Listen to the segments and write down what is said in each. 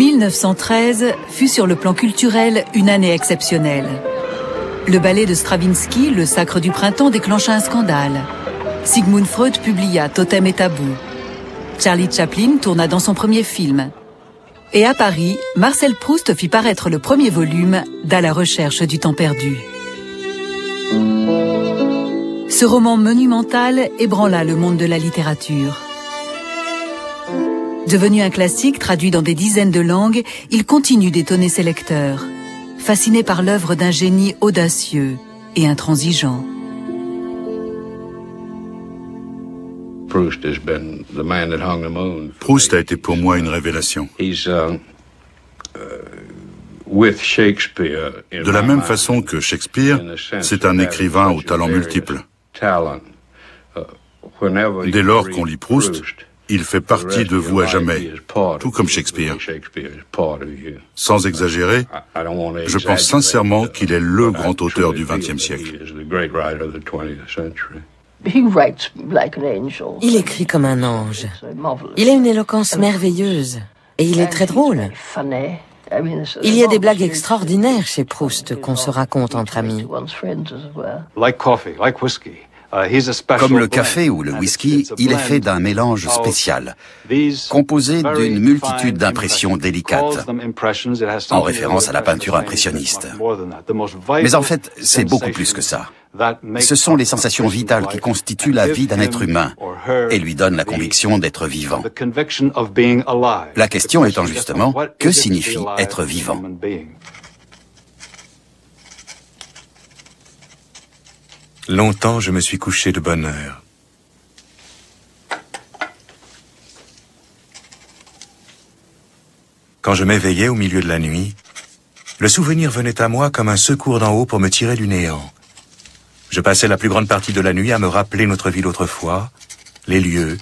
1913 fut sur le plan culturel une année exceptionnelle. Le ballet de Stravinsky, Le Sacre du Printemps, déclencha un scandale. Sigmund Freud publia Totem et Tabou. Charlie Chaplin tourna dans son premier film. Et à Paris, Marcel Proust fit paraître le premier volume d'À la recherche du temps perdu. Ce roman monumental ébranla le monde de la littérature. Devenu un classique traduit dans des dizaines de langues, il continue d'étonner ses lecteurs, fasciné par l'œuvre d'un génie audacieux et intransigeant. Proust a été pour moi une révélation. De la même façon que Shakespeare, c'est un écrivain aux talents multiples. Dès lors qu'on lit Proust, il fait partie de vous à jamais, tout comme Shakespeare. Sans exagérer, je pense sincèrement qu'il est le grand auteur du XXe siècle. Il écrit comme un ange. Il a une éloquence merveilleuse. Et il est très drôle. Il y a des blagues extraordinaires chez Proust qu'on se raconte entre amis. Comme le café ou le whisky, il est fait d'un mélange spécial, composé d'une multitude d'impressions délicates, en référence à la peinture impressionniste. Mais en fait, c'est beaucoup plus que ça. Ce sont les sensations vitales qui constituent la vie d'un être humain et lui donnent la conviction d'être vivant. La question étant justement, que signifie être vivant ? Longtemps, je me suis couché de bonne heure. Quand je m'éveillais au milieu de la nuit, le souvenir venait à moi comme un secours d'en haut pour me tirer du néant. Je passais la plus grande partie de la nuit à me rappeler notre vie d'autrefois, les lieux,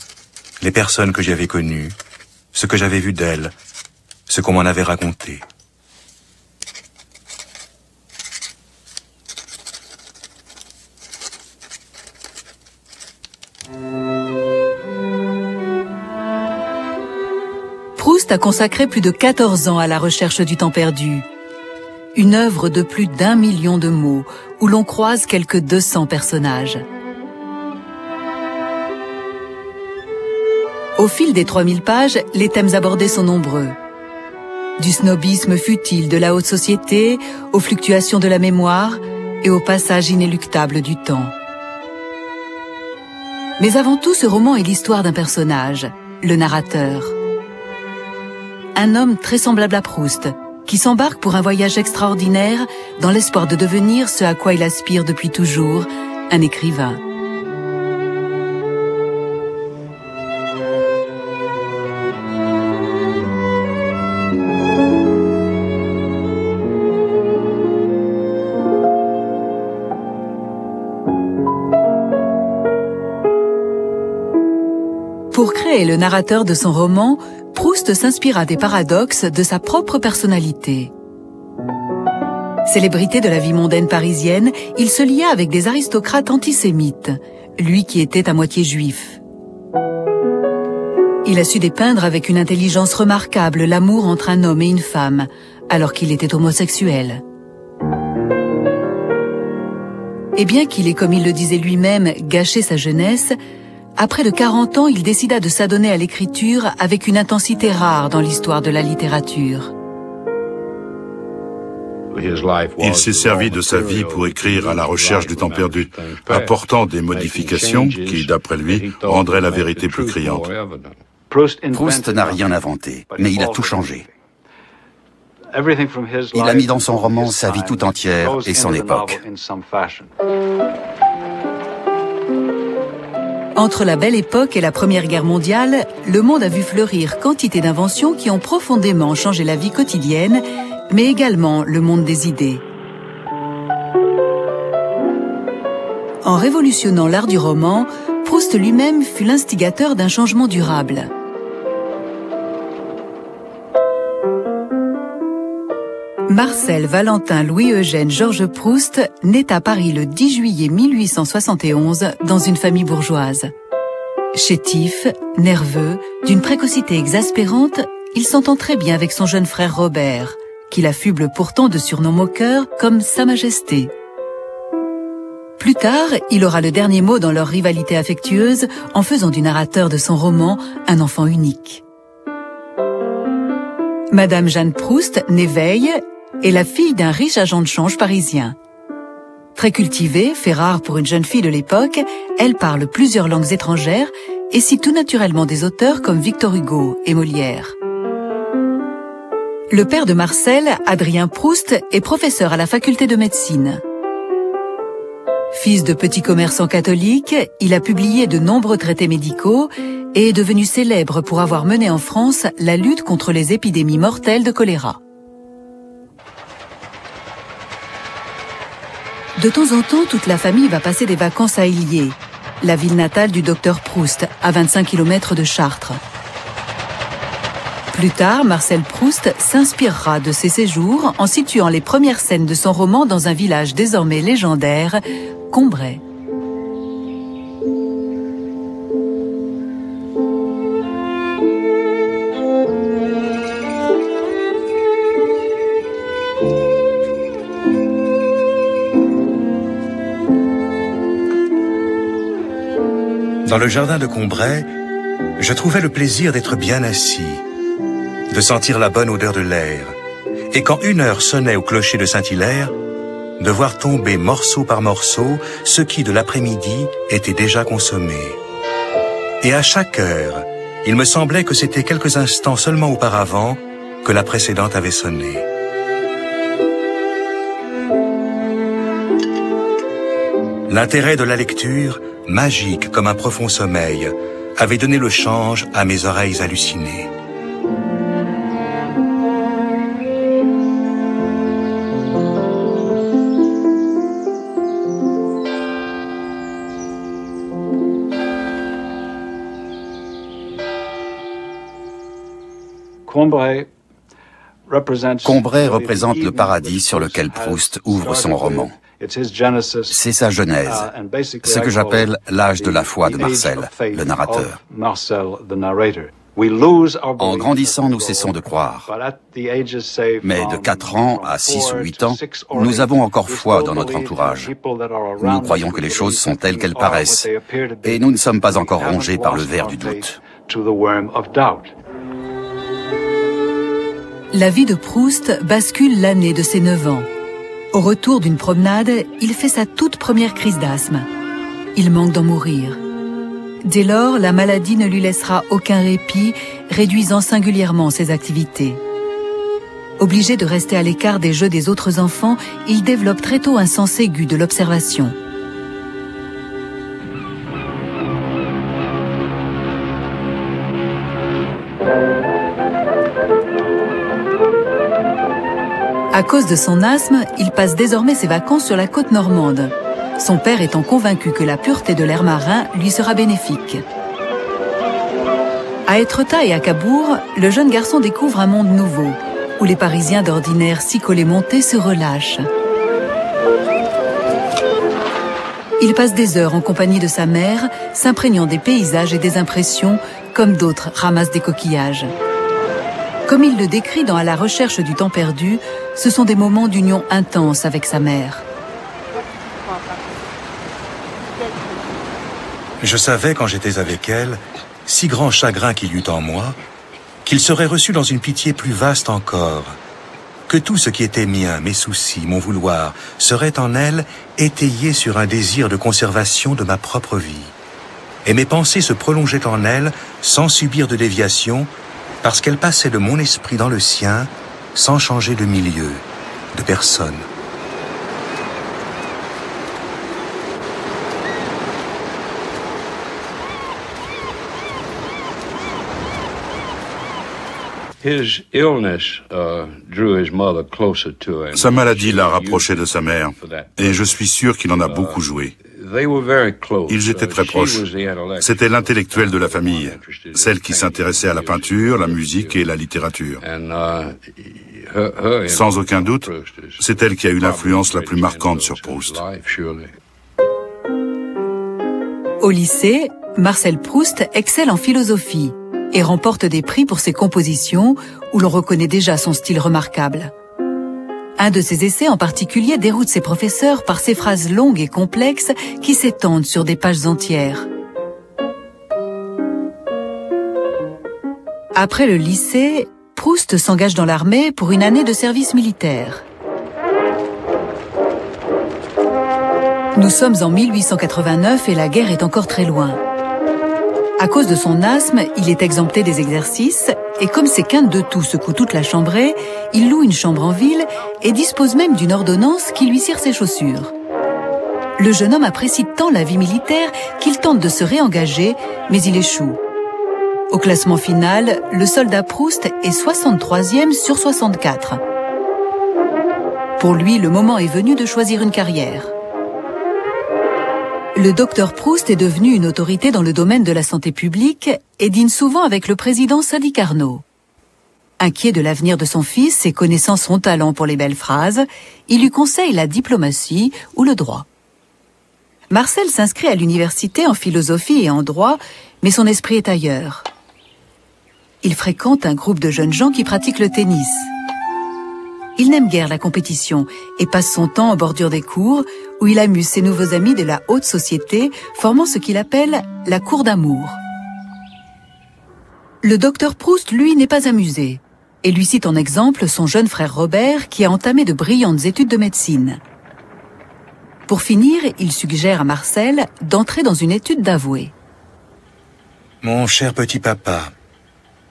les personnes que j'avais connues, ce que j'avais vu d'elles, ce qu'on m'en avait raconté. Proust a consacré plus de 14 ans à la recherche du temps perdu. Une œuvre de plus d'1 million de mots, où l'on croise quelques 200 personnages. Au fil des 3000 pages, les thèmes abordés sont nombreux. Du snobisme futile de la haute société, aux fluctuations de la mémoire et au passage inéluctable du temps. Mais avant tout, ce roman est l'histoire d'un personnage, le narrateur. Un homme très semblable à Proust, qui s'embarque pour un voyage extraordinaire dans l'espoir de devenir ce à quoi il aspire depuis toujours, un écrivain. Pour créer le narrateur de son roman, Proust s'inspira des paradoxes de sa propre personnalité. Célébrité de la vie mondaine parisienne, il se lia avec des aristocrates antisémites, lui qui était à moitié juif. Il a su dépeindre avec une intelligence remarquable l'amour entre un homme et une femme, alors qu'il était homosexuel. Et bien qu'il ait, comme il le disait lui-même, gâché sa jeunesse, à près de 40 ans, il décida de s'adonner à l'écriture avec une intensité rare dans l'histoire de la littérature. Il s'est servi de sa vie pour écrire À la recherche du temps perdu, apportant des modifications qui, d'après lui, rendraient la vérité plus criante. Proust n'a rien inventé, mais il a tout changé. Il a mis dans son roman sa vie tout entière et son époque. Entre la Belle Époque et la Première Guerre mondiale, le monde a vu fleurir quantité d'inventions qui ont profondément changé la vie quotidienne, mais également le monde des idées. En révolutionnant l'art du roman, Proust lui-même fut l'instigateur d'un changement durable. Marcel Valentin Louis-Eugène Georges Proust naît à Paris le 10 juillet 1871 dans une famille bourgeoise. Chétif, nerveux, d'une précocité exaspérante, il s'entend très bien avec son jeune frère Robert, qu'il affuble pourtant de surnoms moqueurs comme Sa Majesté. Plus tard, il aura le dernier mot dans leur rivalité affectueuse en faisant du narrateur de son roman un enfant unique. Madame Jeanne Proust, née Veille, est la fille d'un riche agent de change parisien. Très cultivée, fait rare pour une jeune fille de l'époque, elle parle plusieurs langues étrangères et cite tout naturellement des auteurs comme Victor Hugo et Molière. Le père de Marcel, Adrien Proust, est professeur à la faculté de médecine. Fils de petits commerçants catholiques, il a publié de nombreux traités médicaux et est devenu célèbre pour avoir mené en France la lutte contre les épidémies mortelles de choléra. De temps en temps, toute la famille va passer des vacances à Illiers, la ville natale du docteur Proust, à 25 km de Chartres. Plus tard, Marcel Proust s'inspirera de ces séjours en situant les premières scènes de son roman dans un village désormais légendaire, Combray. Dans le jardin de Combray, je trouvais le plaisir d'être bien assis, de sentir la bonne odeur de l'air, et quand 1 heure sonnait au clocher de Saint-Hilaire, de voir tomber morceau par morceau ce qui, de l'après-midi, était déjà consommé. Et à chaque heure, il me semblait que c'était quelques instants seulement auparavant que la précédente avait sonné. L'intérêt de la lecture, magique comme un profond sommeil, avait donné le change à mes oreilles hallucinées. Combray représente le paradis sur lequel Proust ouvre son roman. C'est sa genèse, ce que j'appelle l'âge de la foi de Marcel, le narrateur. En grandissant, nous cessons de croire. Mais de 4 ans à 6 ou 8 ans, nous avons encore foi dans notre entourage. Nous croyons que les choses sont telles qu'elles paraissent, et nous ne sommes pas encore rongés par le ver du doute. La vie de Proust bascule l'année de ses 9 ans. Au retour d'une promenade, il fait sa toute première crise d'asthme. Il manque d'en mourir. Dès lors, la maladie ne lui laissera aucun répit, réduisant singulièrement ses activités. Obligé de rester à l'écart des jeux des autres enfants, il développe très tôt un sens aigu de l'observation. À cause de son asthme, il passe désormais ses vacances sur la côte normande, son père étant convaincu que la pureté de l'air marin lui sera bénéfique. À Étretat et à Cabourg, le jeune garçon découvre un monde nouveau, où les Parisiens d'ordinaire si collet-montés se relâchent. Il passe des heures en compagnie de sa mère, s'imprégnant des paysages et des impressions, comme d'autres ramassent des coquillages. Comme il le décrit dans À la recherche du temps perdu, ce sont des moments d'union intense avec sa mère. Je savais, quand j'étais avec elle, si grand chagrin qu'il y eût en moi, qu'il serait reçu dans une pitié plus vaste encore, que tout ce qui était mien, mes soucis, mon vouloir, serait en elle étayé sur un désir de conservation de ma propre vie. Et mes pensées se prolongeaient en elle sans subir de déviation, parce qu'elle passait de mon esprit dans le sien sans changer de milieu, de personne. Sa maladie l'a rapproché de sa mère, et je suis sûr qu'il en a beaucoup joué. Ils étaient très proches. C'était l'intellectuelle de la famille, celle qui s'intéressait à la peinture, la musique et la littérature. Sans aucun doute, c'est elle qui a eu l'influence la plus marquante sur Proust. Au lycée, Marcel Proust excelle en philosophie et remporte des prix pour ses compositions où l'on reconnaît déjà son style remarquable. Un de ses essais en particulier déroute ses professeurs par ses phrases longues et complexes qui s'étendent sur des pages entières. Après le lycée, Proust s'engage dans l'armée pour une année de service militaire. Nous sommes en 1889 et la guerre est encore très loin. À cause de son asthme, il est exempté des exercices et comme ses quintes de toux secouent toute la chambrée, il loue une chambre en ville et dispose même d'une ordonnance qui lui cire ses chaussures. Le jeune homme apprécie tant la vie militaire qu'il tente de se réengager, mais il échoue. Au classement final, le soldat Proust est 63e sur 64. Pour lui, le moment est venu de choisir une carrière. Le docteur Proust est devenu une autorité dans le domaine de la santé publique et dîne souvent avec le président Sadi Carnot. Inquiet de l'avenir de son fils et connaissant son talent pour les belles phrases, il lui conseille la diplomatie ou le droit. Marcel s'inscrit à l'université en philosophie et en droit, mais son esprit est ailleurs. Il fréquente un groupe de jeunes gens qui pratiquent le tennis. Il n'aime guère la compétition et passe son temps en bordure des cours où il amuse ses nouveaux amis de la haute société, formant ce qu'il appelle la cour d'amour. Le docteur Proust, lui, n'est pas amusé et lui cite en exemple son jeune frère Robert qui a entamé de brillantes études de médecine. Pour finir, il suggère à Marcel d'entrer dans une étude d'avoué. Mon cher petit papa,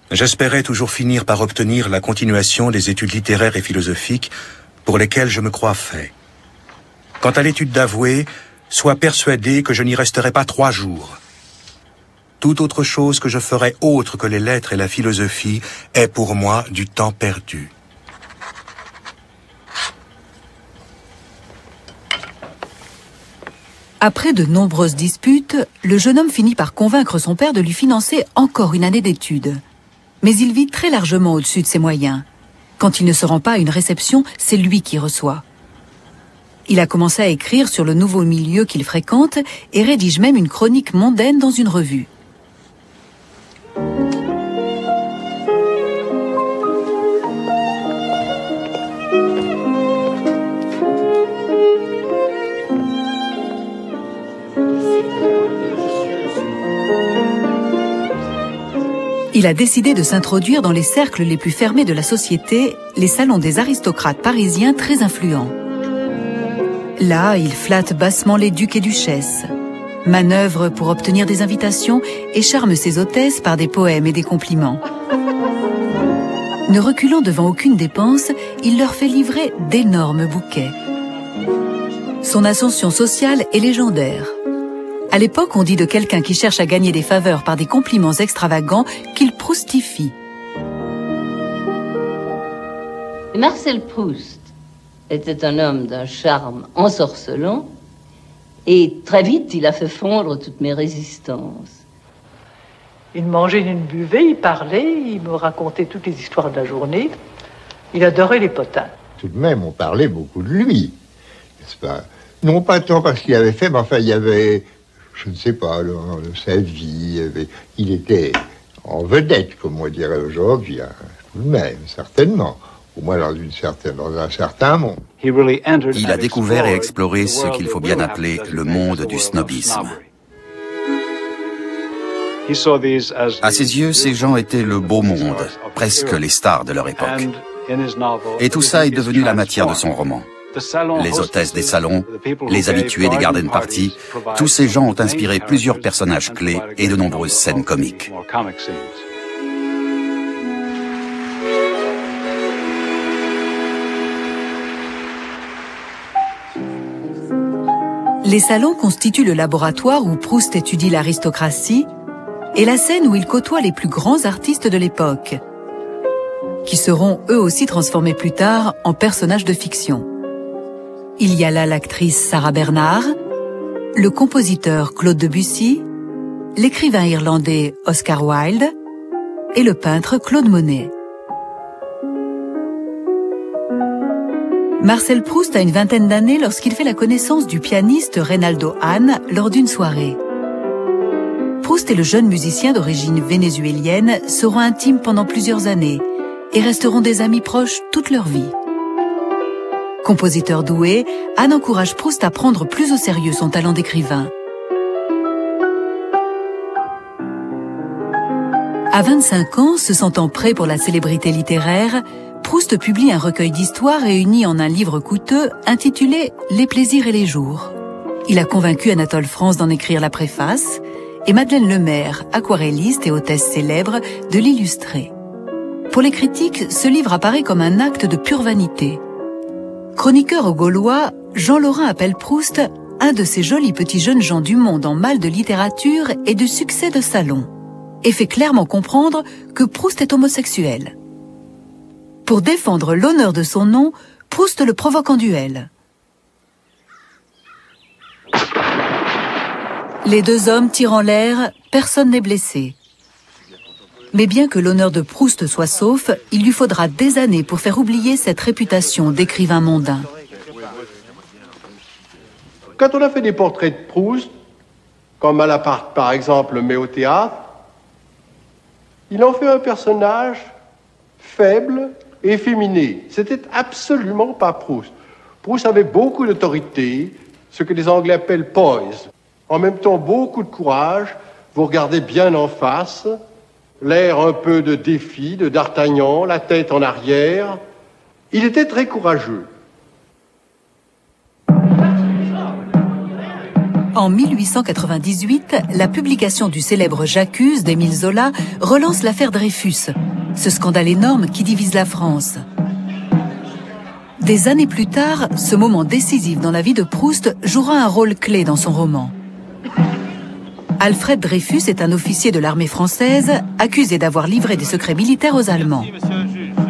j'espérais toujours finir par obtenir la continuation des études littéraires et philosophiques pour lesquelles je me crois fait. Quant à l'étude d'avoué, sois persuadé que je n'y resterai pas 3 jours. Toute autre chose que je ferai autre que les lettres et la philosophie est pour moi du temps perdu. Après de nombreuses disputes, le jeune homme finit par convaincre son père de lui financer encore une année d'études. Mais il vit très largement au-dessus de ses moyens. Quand il ne se rend pas à une réception, c'est lui qui reçoit. Il a commencé à écrire sur le nouveau milieu qu'il fréquente et rédige même une chronique mondaine dans une revue. Il a décidé de s'introduire dans les cercles les plus fermés de la société, les salons des aristocrates parisiens très influents. Là, il flatte bassement les ducs et duchesses, manœuvre pour obtenir des invitations et charme ses hôtesses par des poèmes et des compliments. Ne reculant devant aucune dépense, il leur fait livrer d'énormes bouquets. Son ascension sociale est légendaire. À l'époque, on dit de quelqu'un qui cherche à gagner des faveurs par des compliments extravagants qu'il proustifie. Marcel Proust était un homme d'un charme ensorcelant et très vite, il a fait fondre toutes mes résistances. Il mangeait, il buvait, il parlait, il me racontait toutes les histoires de la journée. Il adorait les potins. Tout de même, on parlait beaucoup de lui, n'est-ce pas? Non pas tant parce qu'il avait fait, mais enfin, il y avait... Je ne sais pas, sa vie, il était en vedette, comme on dirait aujourd'hui, hein, tout de même, certainement, au moins dans un certain monde. Il a découvert et exploré ce qu'il faut bien appeler le monde du snobisme. À ses yeux, ces gens étaient le beau monde, presque les stars de leur époque. Et tout ça est devenu la matière de son roman. Les hôtesses des salons, les habitués des garden parties, tous ces gens ont inspiré plusieurs personnages clés et de nombreuses scènes comiques. Les salons constituent le laboratoire où Proust étudie l'aristocratie et la scène où il côtoie les plus grands artistes de l'époque, qui seront eux aussi transformés plus tard en personnages de fiction. Il y a là l'actrice Sarah Bernhardt, le compositeur Claude Debussy, l'écrivain irlandais Oscar Wilde et le peintre Claude Monet. Marcel Proust a une vingtaine d'années lorsqu'il fait la connaissance du pianiste Reynaldo Hahn lors d'une soirée. Proust et le jeune musicien d'origine vénézuélienne seront intimes pendant plusieurs années et resteront des amis proches toute leur vie. Compositeur doué, Anne encourage Proust à prendre plus au sérieux son talent d'écrivain. À 25 ans, se sentant prêt pour la célébrité littéraire, Proust publie un recueil d'histoires réuni en un livre coûteux intitulé « Les plaisirs et les jours ». Il a convaincu Anatole France d'en écrire la préface et Madeleine Lemaire, aquarelliste et hôtesse célèbre, de l'illustrer. Pour les critiques, ce livre apparaît comme un acte de pure vanité. Chroniqueur au Gaulois, Jean Laurin appelle Proust un de ces jolis petits jeunes gens du monde en mal de littérature et de succès de salon, et fait clairement comprendre que Proust est homosexuel. Pour défendre l'honneur de son nom, Proust le provoque en duel. Les deux hommes tirent en l'air, personne n'est blessé. Mais bien que l'honneur de Proust soit sauf, il lui faudra des années pour faire oublier cette réputation d'écrivain mondain. Quand on a fait des portraits de Proust, comme Malaparte par exemple met au théâtre, il en fait un personnage faible et efféminé. C'était absolument pas Proust. Proust avait beaucoup d'autorité, ce que les Anglais appellent poise. En même temps, beaucoup de courage, vous regardez bien en face, l'air un peu de défi, de d'Artagnan, la tête en arrière. Il était très courageux. En 1898, la publication du célèbre J'accuse d'Émile Zola relance l'affaire Dreyfus, ce scandale énorme qui divise la France. Des années plus tard, ce moment décisif dans la vie de Proust jouera un rôle clé dans son roman. Alfred Dreyfus est un officier de l'armée française accusé d'avoir livré des secrets militaires aux Allemands.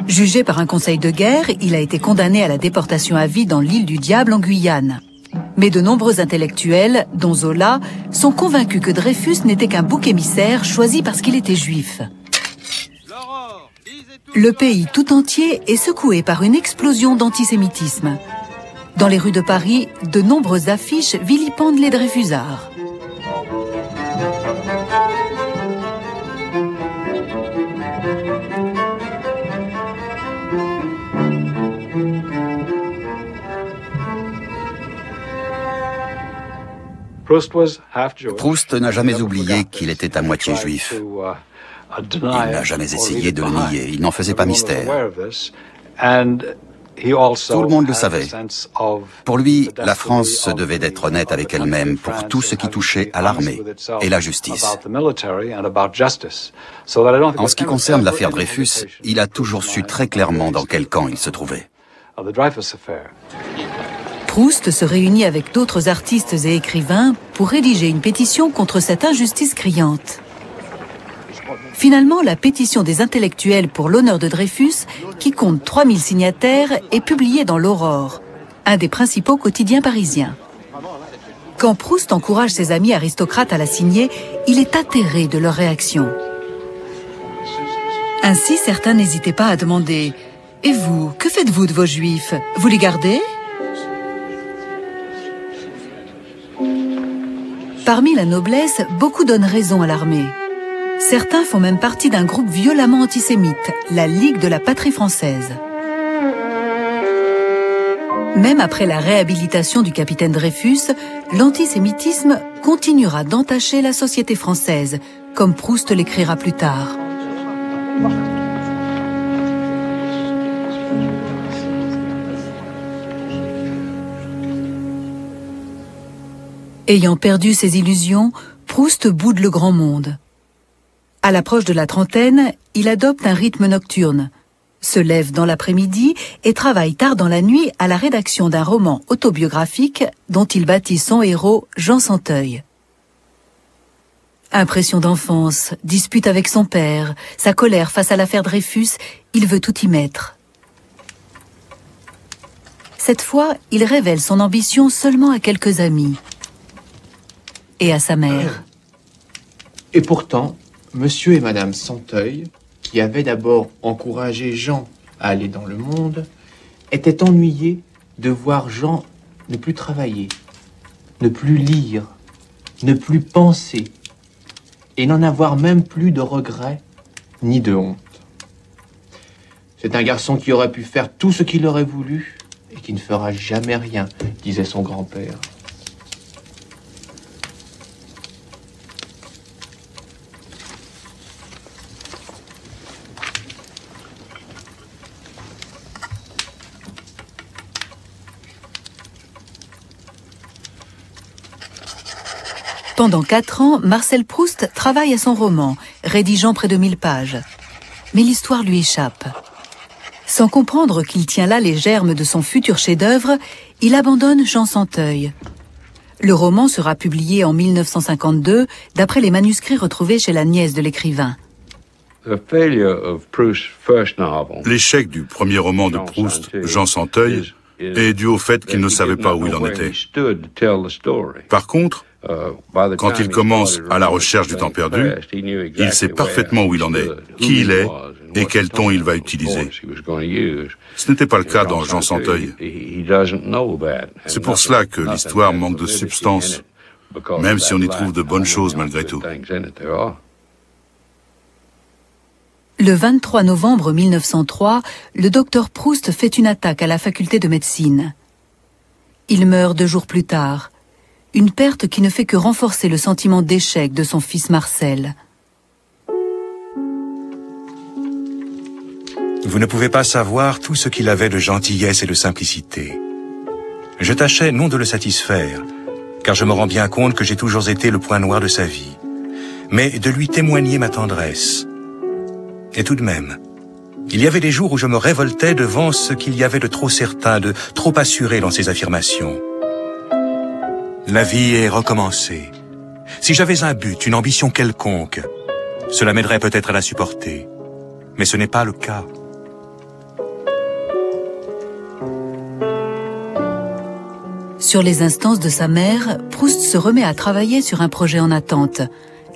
Jugé par un conseil de guerre, il a été condamné à la déportation à vie dans l'île du Diable en Guyane. Mais de nombreux intellectuels, dont Zola, sont convaincus que Dreyfus n'était qu'un bouc émissaire choisi parce qu'il était juif. Le pays tout entier est secoué par une explosion d'antisémitisme. Dans les rues de Paris, de nombreuses affiches vilipendent les Dreyfusards. Proust n'a jamais oublié qu'il était à moitié juif. Il n'a jamais essayé de le nier, il n'en faisait pas mystère. Tout le monde le savait. Pour lui, la France devait d'être honnête avec elle-même pour tout ce qui touchait à l'armée et la justice. En ce qui concerne l'affaire Dreyfus, il a toujours su très clairement dans quel camp il se trouvait. Proust se réunit avec d'autres artistes et écrivains pour rédiger une pétition contre cette injustice criante. Finalement, la pétition des intellectuels pour l'honneur de Dreyfus, qui compte 3000 signataires, est publiée dans l'Aurore, un des principaux quotidiens parisiens. Quand Proust encourage ses amis aristocrates à la signer, il est atterré de leur réaction. Ainsi, certains n'hésitaient pas à demander « Et vous, que faites-vous de vos juifs? Vous les gardez ?» Parmi la noblesse, beaucoup donnent raison à l'armée. Certains font même partie d'un groupe violemment antisémite, la Ligue de la Patrie française. Même après la réhabilitation du capitaine Dreyfus, l'antisémitisme continuera d'entacher la société française, comme Proust l'écrira plus tard. Ayant perdu ses illusions, Proust boude le grand monde. À l'approche de la trentaine, il adopte un rythme nocturne, se lève dans l'après-midi et travaille tard dans la nuit à la rédaction d'un roman autobiographique dont il baptise son héros Jean Santeuil. Impression d'enfance, dispute avec son père, sa colère face à l'affaire Dreyfus, il veut tout y mettre. Cette fois, il révèle son ambition seulement à quelques amis et à sa mère. Et pourtant, Monsieur et Madame Santeuil, qui avaient d'abord encouragé Jean à aller dans le monde, étaient ennuyés de voir Jean ne plus travailler, ne plus lire, ne plus penser. et n'en avoir même plus de regrets ni de honte. C'est un garçon qui aurait pu faire tout ce qu'il aurait voulu et qui ne fera jamais rien, disait son grand-père. Pendant 4 ans, Marcel Proust travaille à son roman, rédigeant près de 1000 pages. Mais l'histoire lui échappe. Sans comprendre qu'il tient là les germes de son futur chef-d'œuvre, il abandonne Jean Santeuil. Le roman sera publié en 1952, d'après les manuscrits retrouvés chez la nièce de l'écrivain. L'échec du premier roman de Proust, Jean Santeuil, est dû au fait qu'il ne savait pas où il en était. Par contre, quand il commence à la recherche du temps perdu, il sait parfaitement où il en est, qui il est et quel ton il va utiliser. Ce n'était pas le cas dans Jean Santeuil. C'est pour cela que l'histoire manque de substance, même si on y trouve de bonnes choses malgré tout. Le 23 novembre 1903, le docteur Proust fait une attaque à la faculté de médecine. Il meurt 2 jours plus tard. Une perte qui ne fait que renforcer le sentiment d'échec de son fils Marcel. Vous ne pouvez pas savoir tout ce qu'il avait de gentillesse et de simplicité. Je tâchais non de le satisfaire, car je me rends bien compte que j'ai toujours été le point noir de sa vie, mais de lui témoigner ma tendresse. Et tout de même, il y avait des jours où je me révoltais devant ce qu'il y avait de trop certain, de trop assuré dans ses affirmations. La vie est recommencée. Si j'avais un but, une ambition quelconque, cela m'aiderait peut-être à la supporter. Mais ce n'est pas le cas. Sur les instances de sa mère, Proust se remet à travailler sur un projet en attente,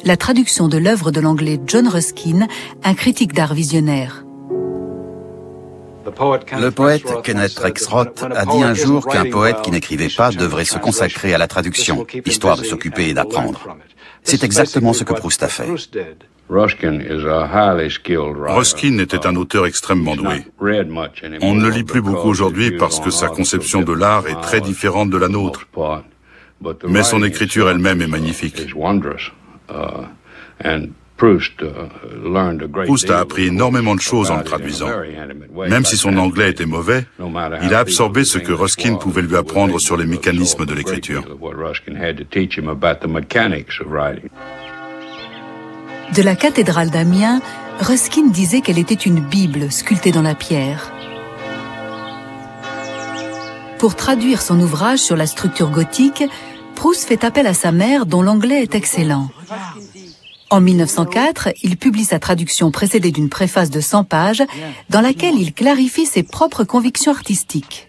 la traduction de l'œuvre de l'anglais John Ruskin, un critique d'art visionnaire. Le poète Kenneth Rexroth a dit un jour qu'un poète qui n'écrivait pas devrait se consacrer à la traduction, histoire de s'occuper et d'apprendre. C'est exactement ce que Proust a fait. Ruskin était un auteur extrêmement doué. On ne le lit plus beaucoup aujourd'hui parce que sa conception de l'art est très différente de la nôtre. Mais son écriture elle-même est magnifique. Proust a appris énormément de choses en le traduisant. Même si son anglais était mauvais, il a absorbé ce que Ruskin pouvait lui apprendre sur les mécanismes de l'écriture. De la cathédrale d'Amiens, Ruskin disait qu'elle était une Bible sculptée dans la pierre. Pour traduire son ouvrage sur la structure gothique, Proust fait appel à sa mère dont l'anglais est excellent. En 1904, il publie sa traduction précédée d'une préface de 100 pages dans laquelle il clarifie ses propres convictions artistiques.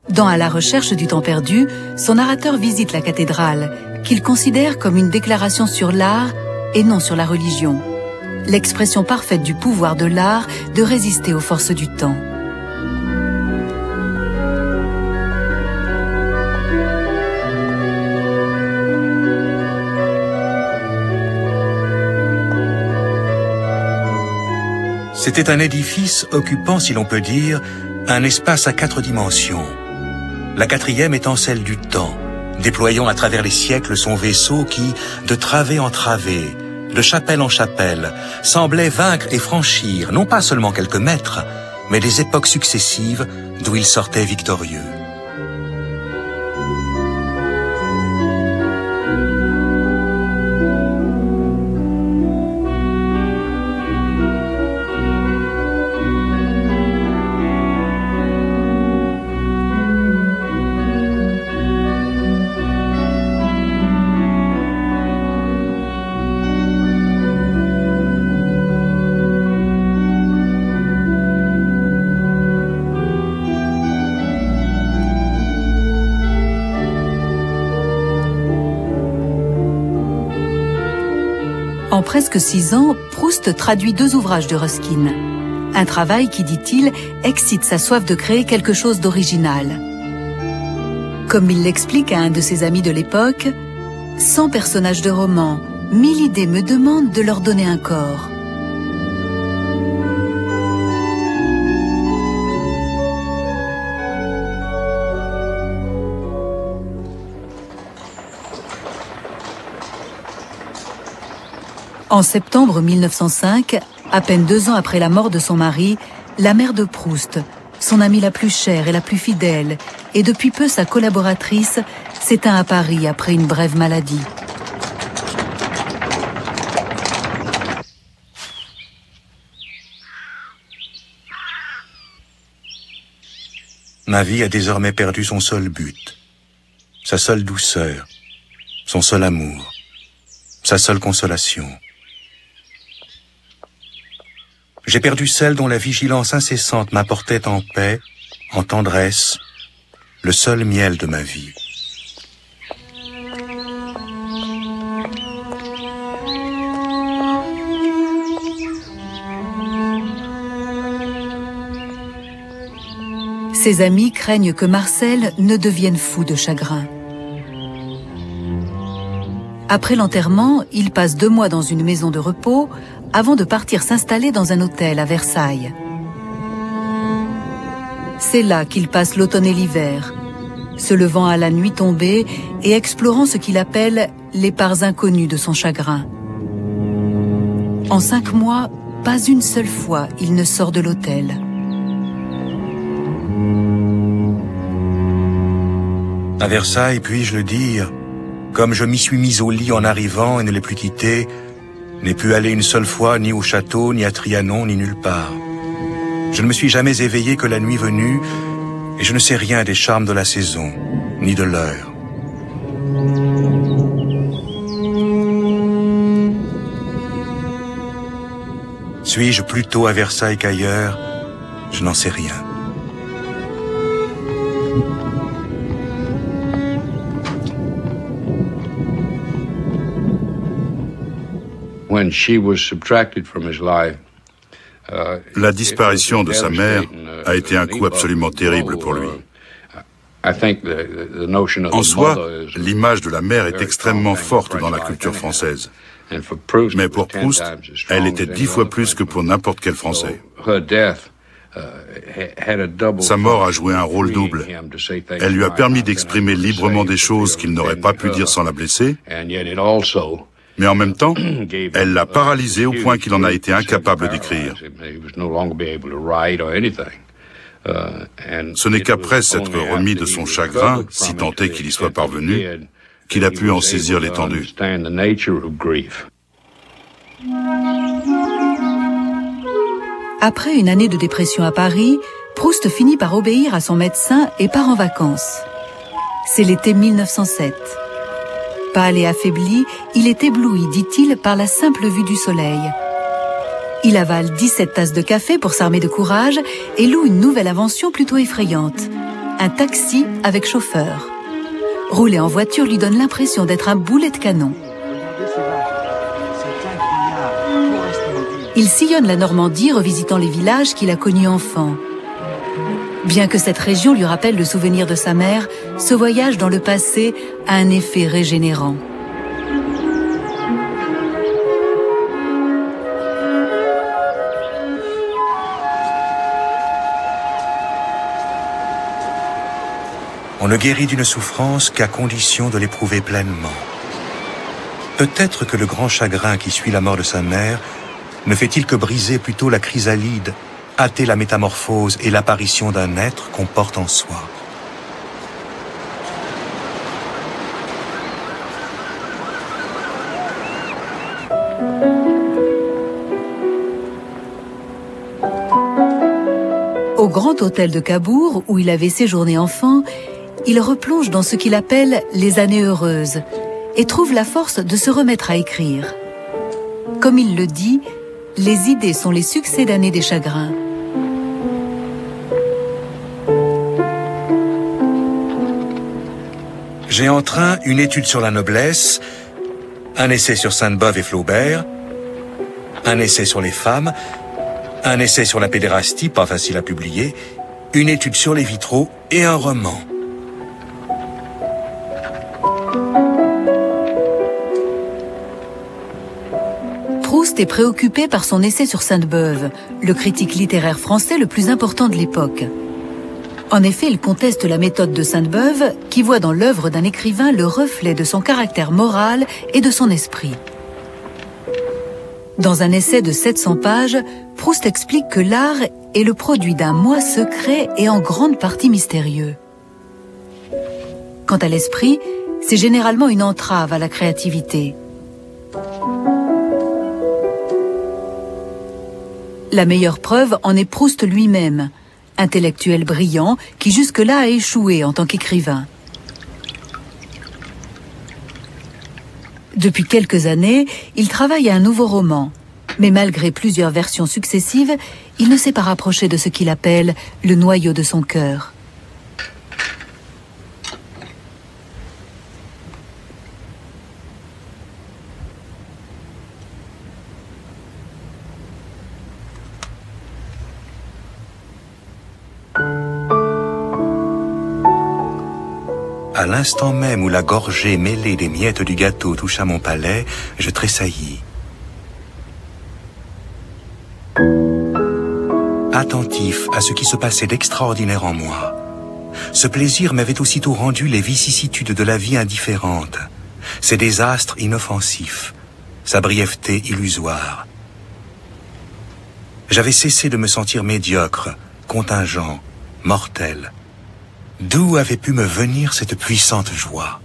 Dans À la recherche du temps perdu, son narrateur visite la cathédrale, qu'il considère comme une déclaration sur l'art et non sur la religion. L'expression parfaite du pouvoir de l'art de résister aux forces du temps. C'était un édifice occupant, si l'on peut dire, un espace à 4 dimensions. La 4e étant celle du temps, déployant à travers les siècles son vaisseau qui, de travée en travée, de chapelle en chapelle, semblait vaincre et franchir non pas seulement quelques mètres, mais des époques successives d'où il sortait victorieux. En presque 6 ans, Proust traduit 2 ouvrages de Ruskin. Un travail qui, dit-il, excite sa soif de créer quelque chose d'original. Comme il l'explique à un de ses amis de l'époque, 100 personnages de romans, 1000 idées me demandent de leur donner un corps. En septembre 1905, à peine 2 ans après la mort de son mari, la mère de Proust, son amie la plus chère et la plus fidèle, et depuis peu sa collaboratrice, s'éteint à Paris après une brève maladie. Ma vie a désormais perdu son seul but, sa seule douceur, son seul amour, sa seule consolation. J'ai perdu celle dont la vigilance incessante m'apportait en paix, en tendresse, le seul miel de ma vie. Ses amis craignent que Marcel ne devienne fou de chagrin. Après l'enterrement, il passe 2 mois dans une maison de repos avant de partir s'installer dans un hôtel à Versailles. C'est là qu'il passe l'automne et l'hiver, se levant à la nuit tombée et explorant ce qu'il appelle les parts inconnues de son chagrin. En 5 mois, pas une seule fois il ne sort de l'hôtel. À Versailles, puis-je le dire, comme je m'y suis mis au lit en arrivant et ne l'ai plus quitté, n'ai pu aller une seule fois ni au château, ni à Trianon, ni nulle part. Je ne me suis jamais éveillé que la nuit venue, et je ne sais rien des charmes de la saison, ni de l'heure. Suis-je plutôt à Versailles qu'ailleurs? Je n'en sais rien. La disparition de sa mère a été un coup absolument terrible pour lui. En soi, l'image de la mère est extrêmement forte dans la culture française. Mais pour Proust, elle était 10 fois plus que pour n'importe quel Français. Sa mort a joué un rôle double. Elle lui a permis d'exprimer librement des choses qu'il n'aurait pas pu dire sans la blesser, mais en même temps, elle l'a paralysé au point qu'il en a été incapable d'écrire. Ce n'est qu'après s'être remis de son chagrin, si tant est qu'il y soit parvenu, qu'il a pu en saisir l'étendue. Après une année de dépression à Paris, Proust finit par obéir à son médecin et part en vacances. C'est l'été 1907. Pâle et affaibli, il est ébloui, dit-il, par la simple vue du soleil. Il avale 17 tasses de café pour s'armer de courage et loue une nouvelle invention plutôt effrayante. Un taxi avec chauffeur. Rouler en voiture lui donne l'impression d'être un boulet de canon. Il sillonne la Normandie, revisitant les villages qu'il a connus enfant. Bien que cette région lui rappelle le souvenir de sa mère, ce voyage dans le passé a un effet régénérant. On ne guérit d'une souffrance qu'à condition de l'éprouver pleinement. Peut-être que le grand chagrin qui suit la mort de sa mère ne fait-il que briser plutôt la chrysalide, hâter la métamorphose et l'apparition d'un être qu'on porte en soi. Au grand hôtel de Cabourg, où il avait séjourné enfant, il replonge dans ce qu'il appelle les années heureuses et trouve la force de se remettre à écrire. Comme il le dit, les idées sont les succès d'années des chagrins. J'ai en train une étude sur la noblesse, un essai sur Sainte-Beuve et Flaubert, un essai sur les femmes, un essai sur la pédérastie, pas facile à publier, une étude sur les vitraux et un roman. Proust est préoccupé par son essai sur Sainte-Beuve, le critique littéraire français le plus important de l'époque. En effet, il conteste la méthode de Sainte-Beuve, qui voit dans l'œuvre d'un écrivain le reflet de son caractère moral et de son esprit. Dans un essai de 700 pages, Proust explique que l'art est le produit d'un moi secret et en grande partie mystérieux. Quant à l'esprit, c'est généralement une entrave à la créativité. La meilleure preuve en est Proust lui-même, intellectuel brillant qui jusque-là a échoué en tant qu'écrivain. Depuis quelques années, il travaille à un nouveau roman, mais malgré plusieurs versions successives, il ne s'est pas rapproché de ce qu'il appelle le noyau de son cœur. À l'instant même où la gorgée mêlée des miettes du gâteau toucha mon palais, je tressaillis. Attentif à ce qui se passait d'extraordinaire en moi, ce plaisir m'avait aussitôt rendu les vicissitudes de la vie indifférentes, ses désastres inoffensifs, sa brièveté illusoire. J'avais cessé de me sentir médiocre, contingent, mortel. D'où avait pu me venir cette puissante joie?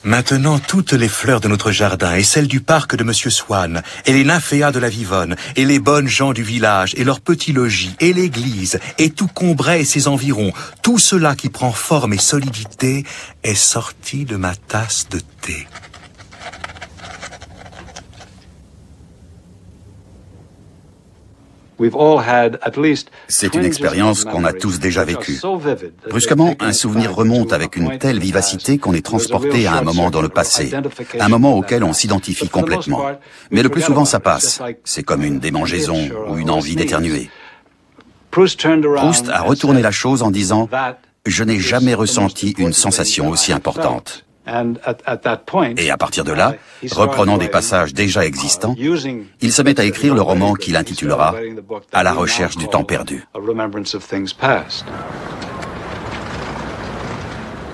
Maintenant, toutes les fleurs de notre jardin, et celles du parc de Monsieur Swann, et les nymphéas de la Vivonne, et les bonnes gens du village, et leurs petits logis, et l'église, et tout Combray et ses environs, tout cela qui prend forme et solidité, est sorti de ma tasse de thé. C'est une expérience qu'on a tous déjà vécue. Brusquement, un souvenir remonte avec une telle vivacité qu'on est transporté à un moment dans le passé, un moment auquel on s'identifie complètement. Mais le plus souvent, ça passe. C'est comme une démangeaison ou une envie d'éternuer. Proust a retourné la chose en disant « Je n'ai jamais ressenti une sensation aussi importante ». Et à partir de là, reprenant des passages déjà existants, il se met à écrire le roman qu'il intitulera « À la recherche du temps perdu ».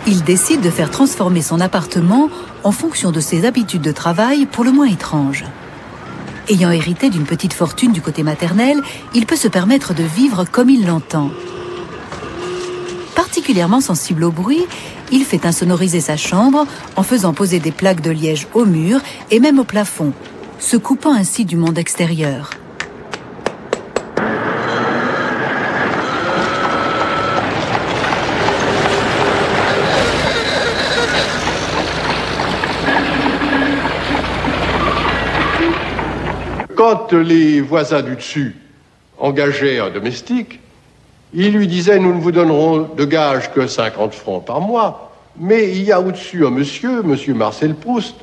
Il décide de faire transformer son appartement en fonction de ses habitudes de travail pour le moins étranges. Ayant hérité d'une petite fortune du côté maternel, il peut se permettre de vivre comme il l'entend. Particulièrement sensible au bruit, il fait insonoriser sa chambre en faisant poser des plaques de liège au mur et même au plafond, se coupant ainsi du monde extérieur. Quand les voisins du dessus engageaient un domestique, ils lui disaient « Nous ne vous donnerons de gage que 50 francs par mois, mais il y a au-dessus un monsieur Marcel Proust,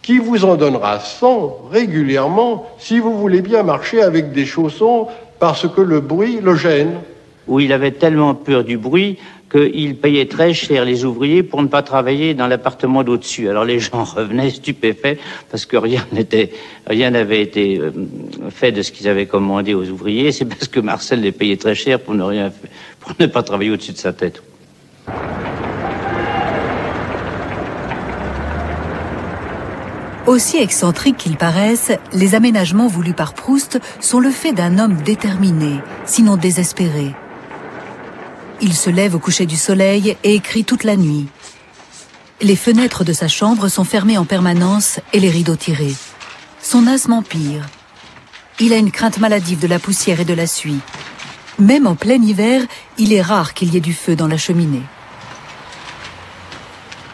qui vous en donnera 100 régulièrement si vous voulez bien marcher avec des chaussons parce que le bruit le gêne. » Où il avait tellement peur du bruit qu'il payait très cher les ouvriers pour ne pas travailler dans l'appartement d'au-dessus. Alors les gens revenaient stupéfaits parce que rien n'avait été fait de ce qu'ils avaient commandé aux ouvriers. C'est parce que Marcel les payait très cher pour ne pas travailler au-dessus de sa tête. Aussi excentriques qu'ils paraissent, les aménagements voulus par Proust sont le fait d'un homme déterminé, sinon désespéré. Il se lève au coucher du soleil et écrit toute la nuit. Les fenêtres de sa chambre sont fermées en permanence et les rideaux tirés. Son asthme empire. Il a une crainte maladive de la poussière et de la suie. Même en plein hiver, il est rare qu'il y ait du feu dans la cheminée.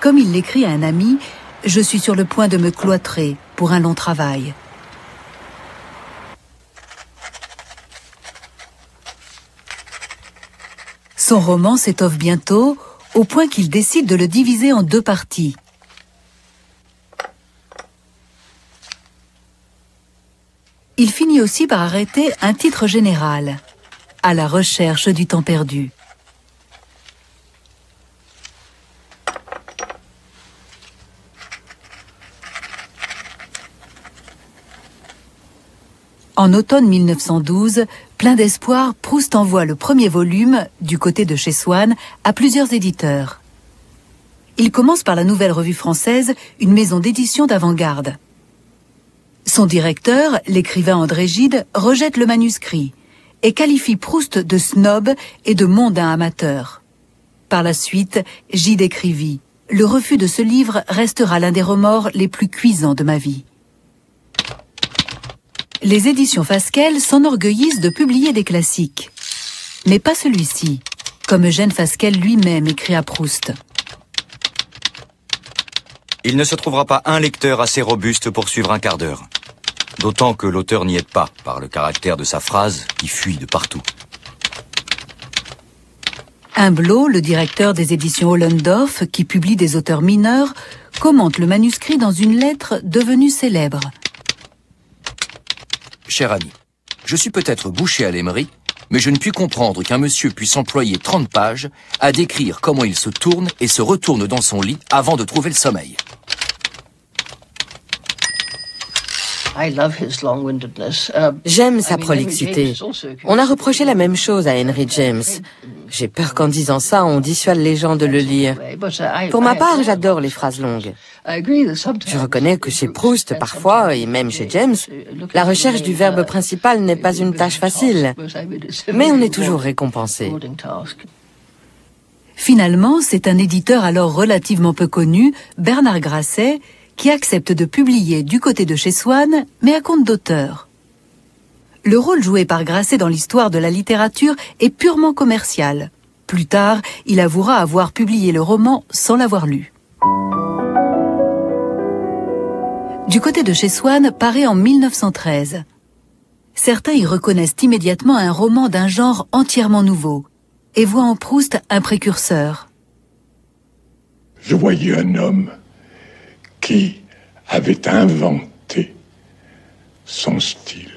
Comme il l'écrit à un ami, « Je suis sur le point de me cloîtrer pour un long travail. » Son roman s'étoffe bientôt, au point qu'il décide de le diviser en 2 parties. Il finit aussi par arrêter un titre général, À la recherche du temps perdu. En automne 1912, plein d'espoir, Proust envoie le premier volume, du côté de chez Swann, à plusieurs éditeurs. Il commence par la Nouvelle Revue Française, une maison d'édition d'avant-garde. Son directeur, l'écrivain André Gide, rejette le manuscrit et qualifie Proust de snob et de mondain amateur. Par la suite, Gide écrivit « Le refus de ce livre restera l'un des remords les plus cuisants de ma vie ». Les éditions Fasquelle s'enorgueillissent de publier des classiques. Mais pas celui-ci, comme Eugène Fasquelle lui-même écrit à Proust. Il ne se trouvera pas un lecteur assez robuste pour suivre un quart d'heure. D'autant que l'auteur n'y aide pas, par le caractère de sa phrase qui fuit de partout. Humblot, le directeur des éditions Ollendorff, qui publie des auteurs mineurs, commente le manuscrit dans une lettre devenue célèbre. Cher ami, je suis peut-être bouché à l'aimerie, mais je ne puis comprendre qu'un monsieur puisse employer 30 pages à décrire comment il se tourne et se retourne dans son lit avant de trouver le sommeil. J'aime sa prolixité. On a reproché la même chose à Henry James. J'ai peur qu'en disant ça, on dissuade les gens de le lire. Pour ma part, j'adore les phrases longues. Je reconnais que chez Proust, parfois, et même chez James, la recherche du verbe principal n'est pas une tâche facile. Mais on est toujours récompensé. Finalement, c'est un éditeur alors relativement peu connu, Bernard Grasset, qui accepte de publier du côté de chez Swann, mais à compte d'auteur. Le rôle joué par Grasset dans l'histoire de la littérature est purement commercial. Plus tard, il avouera avoir publié le roman sans l'avoir lu. Du côté de chez Swann paraît en 1913. Certains y reconnaissent immédiatement un roman d'un genre entièrement nouveau et voient en Proust un précurseur. Je voyais un homme qui avait inventé son style.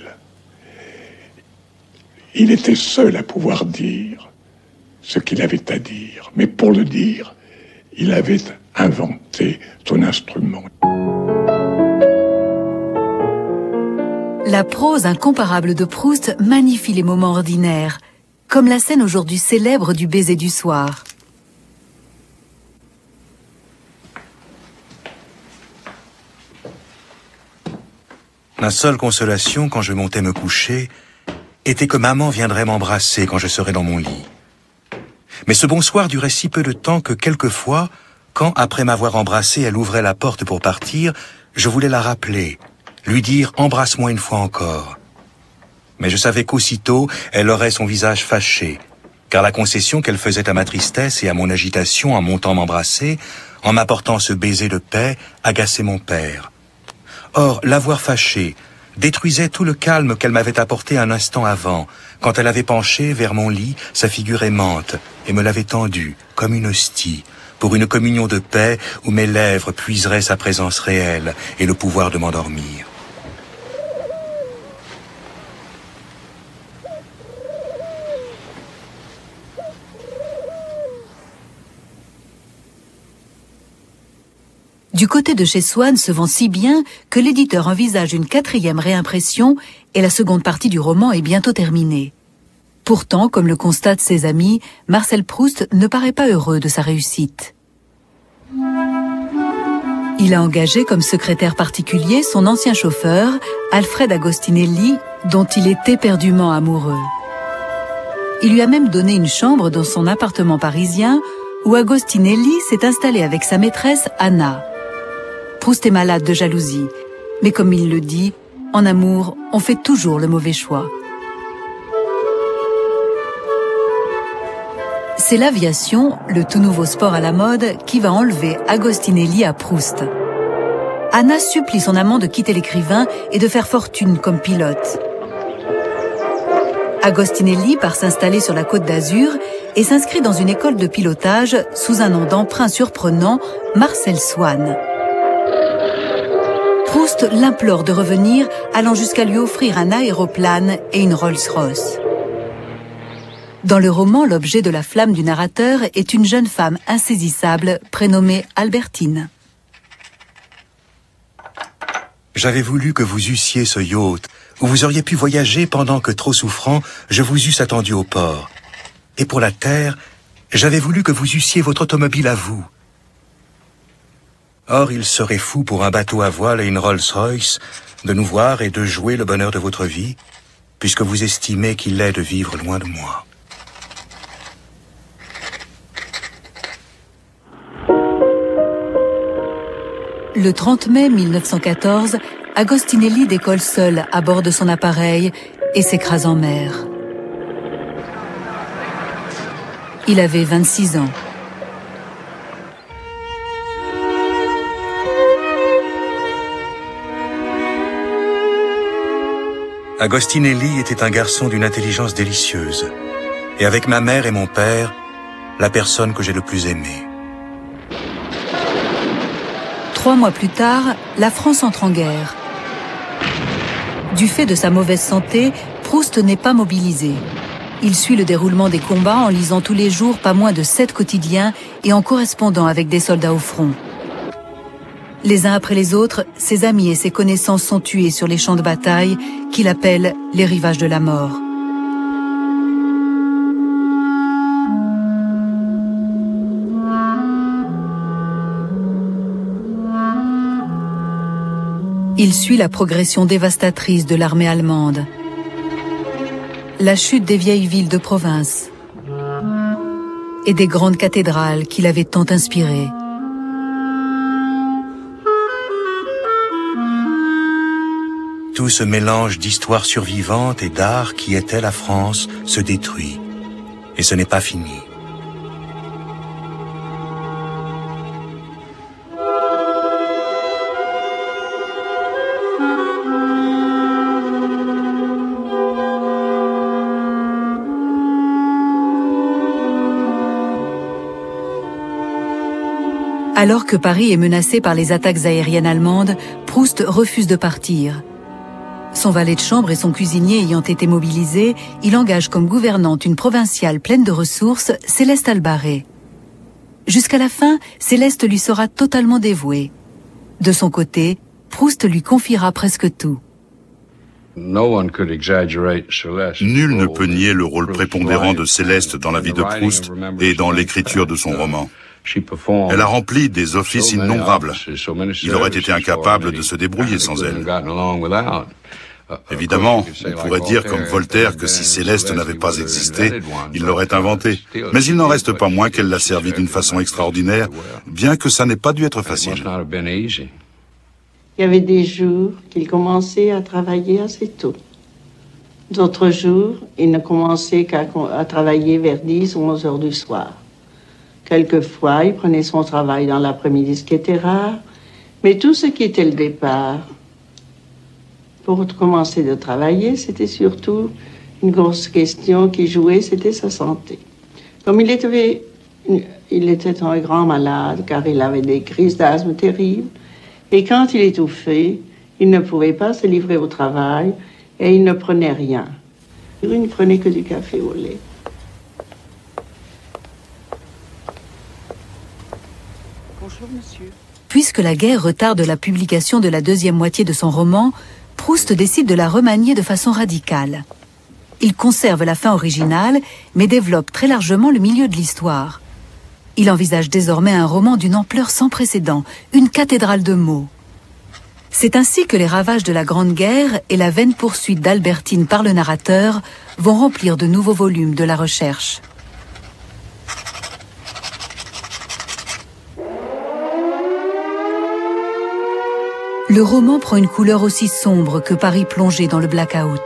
Il était seul à pouvoir dire ce qu'il avait à dire, mais pour le dire, il avait inventé son instrument. La prose incomparable de Proust magnifie les moments ordinaires, comme la scène aujourd'hui célèbre du baiser du soir. Ma seule consolation quand je montais me coucher était que maman viendrait m'embrasser quand je serais dans mon lit. Mais ce bonsoir durait si peu de temps que quelquefois, quand, après m'avoir embrassé, elle ouvrait la porte pour partir, je voulais la rappeler, lui dire « embrasse-moi une fois encore ». Mais je savais qu'aussitôt, elle aurait son visage fâché, car la concession qu'elle faisait à ma tristesse et à mon agitation en montant m'embrasser, en m'apportant ce baiser de paix, agaçait mon père. Or, l'avoir fâchée détruisait tout le calme qu'elle m'avait apporté un instant avant, quand elle avait penché vers mon lit sa figure aimante et me l'avait tendue, comme une hostie, pour une communion de paix où mes lèvres puiseraient sa présence réelle et le pouvoir de m'endormir. Du côté de chez Swann se vend si bien que l'éditeur envisage une 4e réimpression et la seconde partie du roman est bientôt terminée. Pourtant, comme le constatent ses amis, Marcel Proust ne paraît pas heureux de sa réussite. Il a engagé comme secrétaire particulier son ancien chauffeur, Alfred Agostinelli, dont il est éperdument amoureux. Il lui a même donné une chambre dans son appartement parisien où Agostinelli s'est installé avec sa maîtresse Anna. Proust est malade de jalousie, mais comme il le dit, en amour, on fait toujours le mauvais choix. C'est l'aviation, le tout nouveau sport à la mode, qui va enlever Agostinelli à Proust. Anna supplie son amant de quitter l'écrivain et de faire fortune comme pilote. Agostinelli part s'installer sur la Côte d'Azur et s'inscrit dans une école de pilotage sous un nom d'emprunt surprenant, Marcel Swann. Proust l'implore de revenir, allant jusqu'à lui offrir un aéroplane et une Rolls-Royce. Dans le roman, l'objet de la flamme du narrateur est une jeune femme insaisissable prénommée Albertine. J'avais voulu que vous eussiez ce yacht, où vous auriez pu voyager pendant que, trop souffrant, je vous eusse attendu au port. Et pour la terre, j'avais voulu que vous eussiez votre automobile à vous. Or, il serait fou pour un bateau à voile et une Rolls-Royce de nous voir et de jouer le bonheur de votre vie, puisque vous estimez qu'il est de vivre loin de moi. Le 30 mai 1914, Agostinelli décolle seul à bord de son appareil et s'écrase en mer. Il avait 26 ans. Agostinelli était un garçon d'une intelligence délicieuse, et avec ma mère et mon père, la personne que j'ai le plus aimée. 3 mois plus tard, la France entre en guerre. Du fait de sa mauvaise santé, Proust n'est pas mobilisé. Il suit le déroulement des combats en lisant tous les jours pas moins de 7 quotidiens et en correspondant avec des soldats au front. Les uns après les autres, ses amis et ses connaissances sont tués sur les champs de bataille qu'il appelle les rivages de la mort. Il suit la progression dévastatrice de l'armée allemande, la chute des vieilles villes de province et des grandes cathédrales qui l'avaient tant inspiré. Tout ce mélange d'histoire survivante et d'art qui était la France se détruit. Et ce n'est pas fini. Alors que Paris est menacé par les attaques aériennes allemandes, Proust refuse de partir. Son valet de chambre et son cuisinier ayant été mobilisés, il engage comme gouvernante une provinciale pleine de ressources, Céleste Albarré. Jusqu'à la fin, Céleste lui sera totalement dévouée. De son côté, Proust lui confiera presque tout. Nul ne peut nier le rôle prépondérant de Céleste dans la vie de Proust et dans l'écriture de son roman. Elle a rempli des offices innombrables. Il aurait été incapable de se débrouiller sans elle. Évidemment, on pourrait dire comme Voltaire que si Céleste n'avait pas existé, il l'aurait inventée. Mais il n'en reste pas moins qu'elle l'a servi d'une façon extraordinaire, bien que ça n'ait pas dû être facile. Il y avait des jours qu'il commençait à travailler assez tôt. D'autres jours, il ne commençait qu'à travailler vers 10 ou 11 heures du soir. Quelquefois, il prenait son travail dans l'après-midi, ce qui était rare, mais tout ce qui était le départ, pour commencer de travailler, c'était surtout une grosse question qui jouait, c'était sa santé. Comme il était un grand malade, car il avait des crises d'asthme terribles, et quand il étouffait, il ne pouvait pas se livrer au travail, et il ne prenait rien. Il ne prenait que du café au lait. Bonjour, monsieur. Puisque la guerre retarde la publication de la deuxième moitié de son roman, Proust décide de la remanier de façon radicale. Il conserve la fin originale, mais développe très largement le milieu de l'histoire. Il envisage désormais un roman d'une ampleur sans précédent, une cathédrale de mots. C'est ainsi que les ravages de la Grande Guerre et la vaine poursuite d'Albertine par le narrateur vont remplir de nouveaux volumes de la recherche. Le roman prend une couleur aussi sombre que Paris plongé dans le blackout.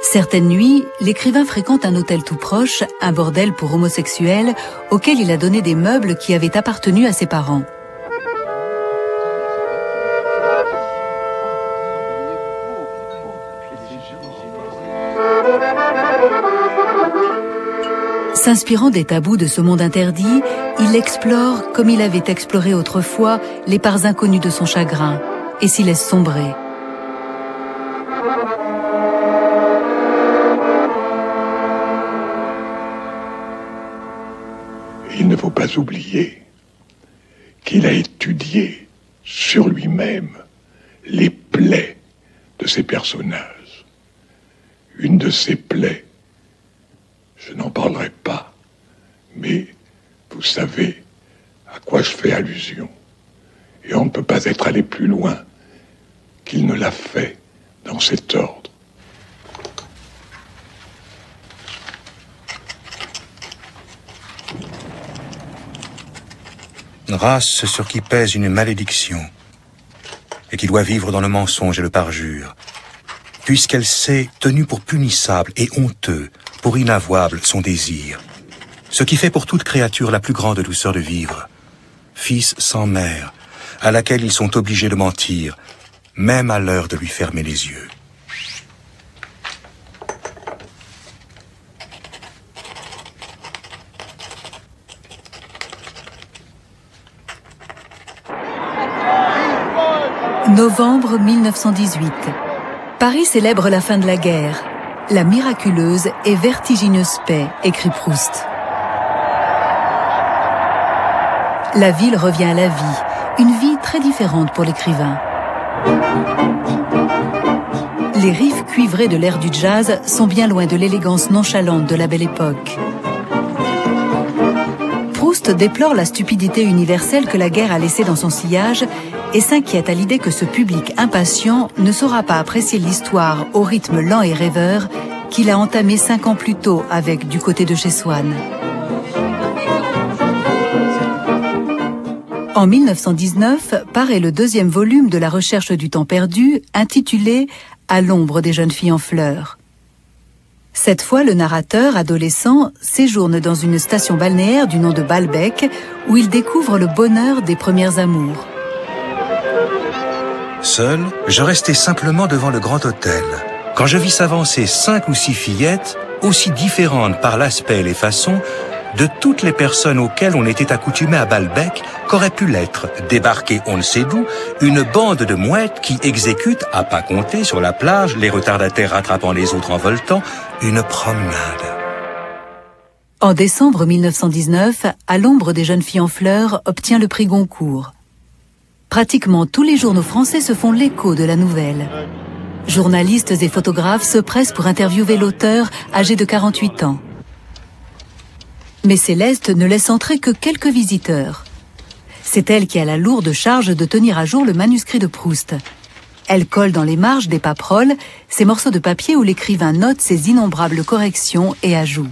Certaines nuits, l'écrivain fréquente un hôtel tout proche, un bordel pour homosexuels, auquel il a donné des meubles qui avaient appartenu à ses parents. S'inspirant des tabous de ce monde interdit, il explore, comme il avait exploré autrefois, les parts inconnues de son chagrin et s'y laisse sombrer. Il ne faut pas oublier qu'il a étudié sur lui-même les plaies de ses personnages. Une de ces plaies, je n'en parlerai pas, mais vous savez à quoi je fais allusion. Et on ne peut pas être allé plus loin qu'il ne l'a fait dans cet ordre. Race sur qui pèse une malédiction, et qui doit vivre dans le mensonge et le parjure, puisqu'elle sait, tenue pour punissable et honteux, pour inavouable son désir, ce qui fait pour toute créature la plus grande douceur de vivre, fils sans mère, à laquelle ils sont obligés de mentir, même à l'heure de lui fermer les yeux. Novembre 1918. Paris célèbre la fin de la guerre. La miraculeuse et vertigineuse paix, écrit Proust. La ville revient à la vie, une vie très différente pour l'écrivain. Les riffs cuivrés de l'air du jazz sont bien loin de l'élégance nonchalante de la Belle Époque. Proust déplore la stupidité universelle que la guerre a laissée dans son sillage et s'inquiète à l'idée que ce public impatient ne saura pas apprécier l'histoire au rythme lent et rêveur qu'il a entamé 5 ans plus tôt avec Du côté de chez Swann. En 1919 paraît le 2e volume de La Recherche du temps perdu, intitulé « À l'ombre des jeunes filles en fleurs ». Cette fois, le narrateur, adolescent, séjourne dans une station balnéaire du nom de Balbec, où il découvre le bonheur des premières amours. Seul, je restais simplement devant le grand hôtel, quand je vis s'avancer 5 ou 6 fillettes, aussi différentes par l'aspect et les façons, de toutes les personnes auxquelles on était accoutumé à Balbec, qu'aurait pu l'être, débarquer on ne sait d'où, une bande de mouettes qui exécute, à pas compter sur la plage, les retardataires rattrapant les autres en voltant, une promenade. En décembre 1919, À l'ombre des jeunes filles en fleurs obtient le prix Goncourt. Pratiquement tous les journaux français se font l'écho de la nouvelle. Journalistes et photographes se pressent pour interviewer l'auteur, âgé de 48 ans. Mais Céleste ne laisse entrer que quelques visiteurs. C'est elle qui a la lourde charge de tenir à jour le manuscrit de Proust. Elle colle dans les marges des paperoles ces morceaux de papier où l'écrivain note ses innombrables corrections et ajouts.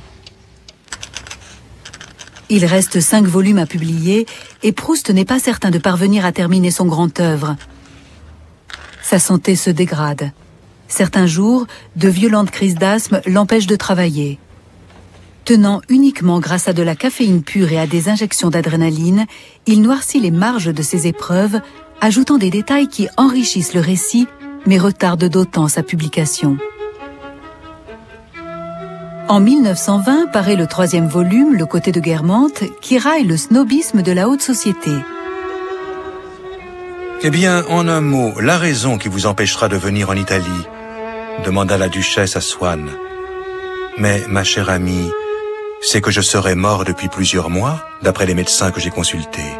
Il reste 5 volumes à publier et Proust n'est pas certain de parvenir à terminer son grand œuvre. Sa santé se dégrade. Certains jours, de violentes crises d'asthme l'empêchent de travailler. Tenant uniquement grâce à de la caféine pure et à des injections d'adrénaline, il noircit les marges de ses épreuves, ajoutant des détails qui enrichissent le récit, mais retardent d'autant sa publication. En 1920 paraît le 3e volume, Le côté de Guermantes, qui raille le snobisme de la haute société. Eh bien, en un mot, la raison qui vous empêchera de venir en Italie, demanda la duchesse à Swann. Mais, ma chère amie, c'est que je serais mort depuis plusieurs mois, d'après les médecins que j'ai consultés.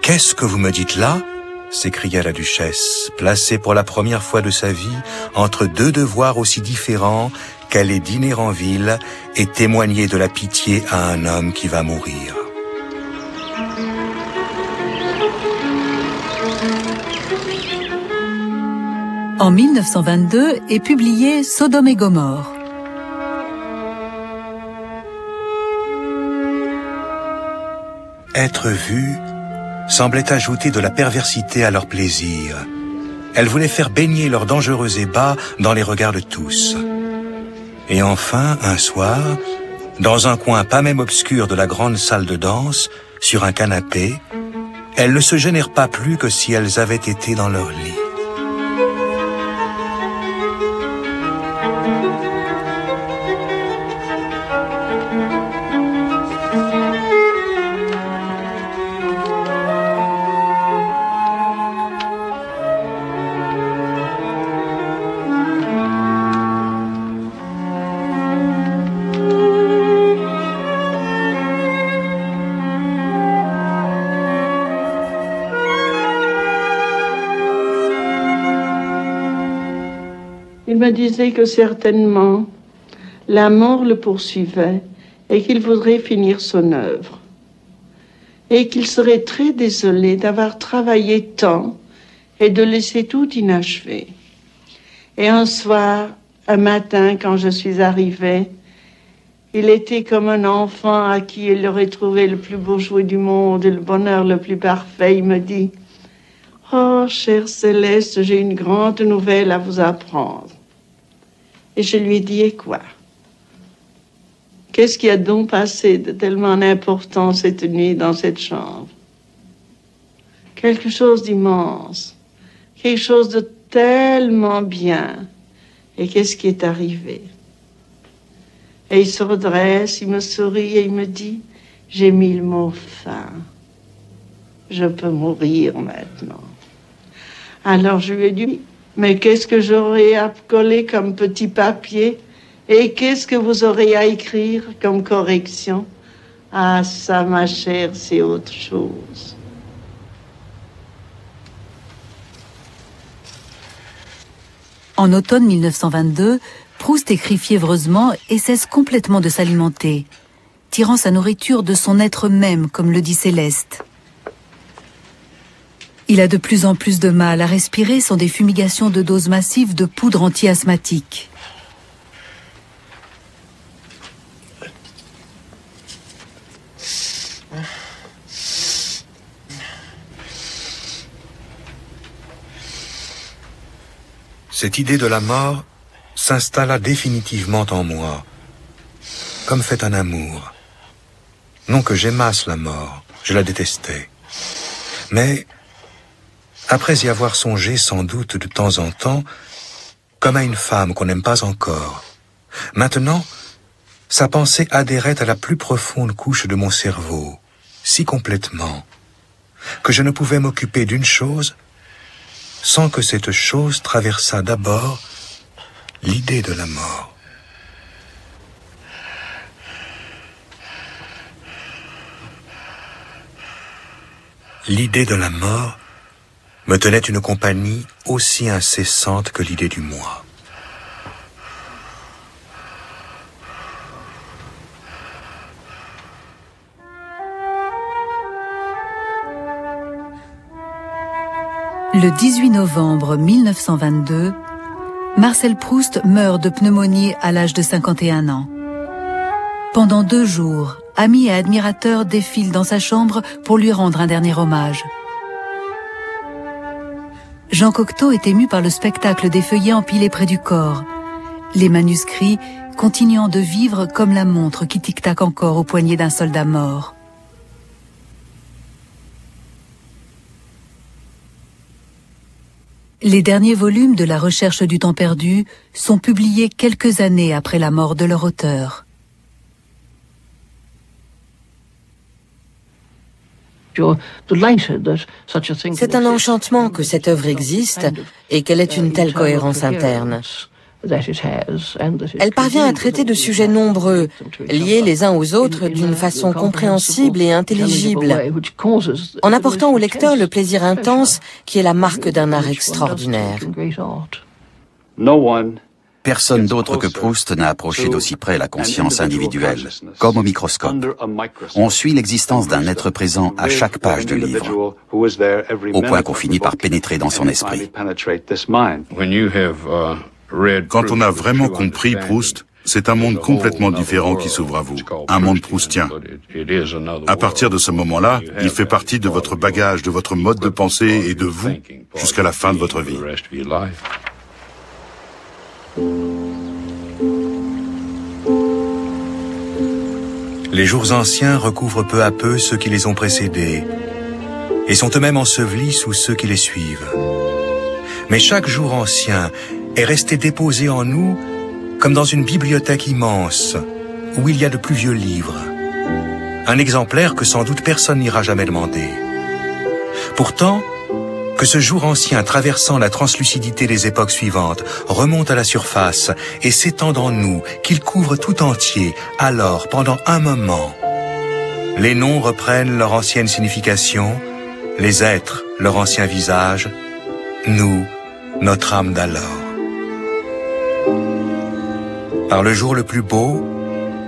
Qu'est-ce que vous me dites là? S'écria la duchesse, placée pour la première fois de sa vie entre 2 devoirs aussi différents qu'aller dîner en ville et témoigner de la pitié à un homme qui va mourir. En 1922 est publié Sodome et Gomorrhe. Être vue semblait ajouter de la perversité à leur plaisir. Elle voulait faire baigner leur dangereux ébat dans les regards de tous. Et enfin, un soir, dans un coin pas même obscur de la grande salle de danse, sur un canapé, elles ne se gênèrent pas plus que si elles avaient été dans leur lit. me disait que certainement la mort le poursuivait et qu'il voudrait finir son œuvre. Et qu'il serait très désolé d'avoir travaillé tant et de laisser tout inachevé. Et un soir, un matin, quand je suis arrivée, il était comme un enfant à qui il aurait trouvé le plus beau jouet du monde et le bonheur le plus parfait. Il me dit, « Oh, chère Céleste, j'ai une grande nouvelle à vous apprendre. » Et je lui ai dit, « Et quoi? Qu'est-ce qui a donc passé de tellement important cette nuit dans cette chambre? » Quelque chose d'immense, quelque chose de tellement bien. Et qu'est-ce qui est arrivé? Et il se redresse, il me sourit et il me dit, « J'ai mis le mot fin. Je peux mourir maintenant. » Alors je lui ai dit, « Mais qu'est-ce que j'aurais à coller comme petit papier? Et qu'est-ce que vous aurez à écrire comme correction? » Ah, ça, ma chère, c'est autre chose. En automne 1922, Proust écrit fiévreusement et cesse complètement de s'alimenter, tirant sa nourriture de son être même, comme le dit Céleste. Il a de plus en plus de mal à respirer sans des fumigations de doses massives de poudre anti-asthmatique. Cette idée de la mort s'installa définitivement en moi, comme fait un amour. Non que j'aimasse la mort, je la détestais. Mais, après y avoir songé sans doute de temps en temps, comme à une femme qu'on n'aime pas encore, maintenant, sa pensée adhérait à la plus profonde couche de mon cerveau, si complètement, que je ne pouvais m'occuper d'une chose sans que cette chose traversât d'abord l'idée de la mort. L'idée de la mort me tenait une compagnie aussi incessante que l'idée du moi. Le 18 novembre 1922, Marcel Proust meurt de pneumonie à l'âge de 51 ans. Pendant 2 jours, amis et admirateurs défilent dans sa chambre pour lui rendre un dernier hommage. Jean Cocteau est ému par le spectacle des feuillets empilés près du corps, les manuscrits continuant de vivre comme la montre qui tic-tac encore au poignet d'un soldat mort. Les derniers volumes de La Recherche du temps perdu sont publiés quelques années après la mort de leur auteur. C'est un enchantement que cette œuvre existe et qu'elle ait une telle cohérence interne. Elle parvient à traiter de sujets nombreux, liés les uns aux autres d'une façon compréhensible et intelligible, en apportant au lecteur le plaisir intense qui est la marque d'un art extraordinaire. Personne d'autre que Proust n'a approché d'aussi près la conscience individuelle, comme au microscope. On suit l'existence d'un être présent à chaque page de livre, au point qu'on finit par pénétrer dans son esprit. Quand on a vraiment compris Proust, c'est un monde complètement différent qui s'ouvre à vous, un monde proustien. À partir de ce moment-là, il fait partie de votre bagage, de votre mode de pensée et de vous jusqu'à la fin de votre vie. Les jours anciens recouvrent peu à peu ceux qui les ont précédés et sont eux-mêmes ensevelis sous ceux qui les suivent. Mais chaque jour ancien est resté déposé en nous comme dans une bibliothèque immense où il y a de plus vieux livres. Un exemplaire que sans doute personne n'ira jamais demander. Pourtant, que ce jour ancien traversant la translucidité des époques suivantes remonte à la surface et s'étende en nous, qu'il couvre tout entier, alors, pendant un moment, les noms reprennent leur ancienne signification, les êtres leur ancien visage, nous, notre âme d'alors. Par le jour le plus beau,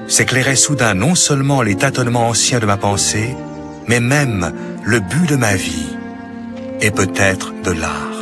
s'éclairait soudain non seulement les tâtonnements anciens de ma pensée, mais même le but de ma vie, et peut-être de l'art.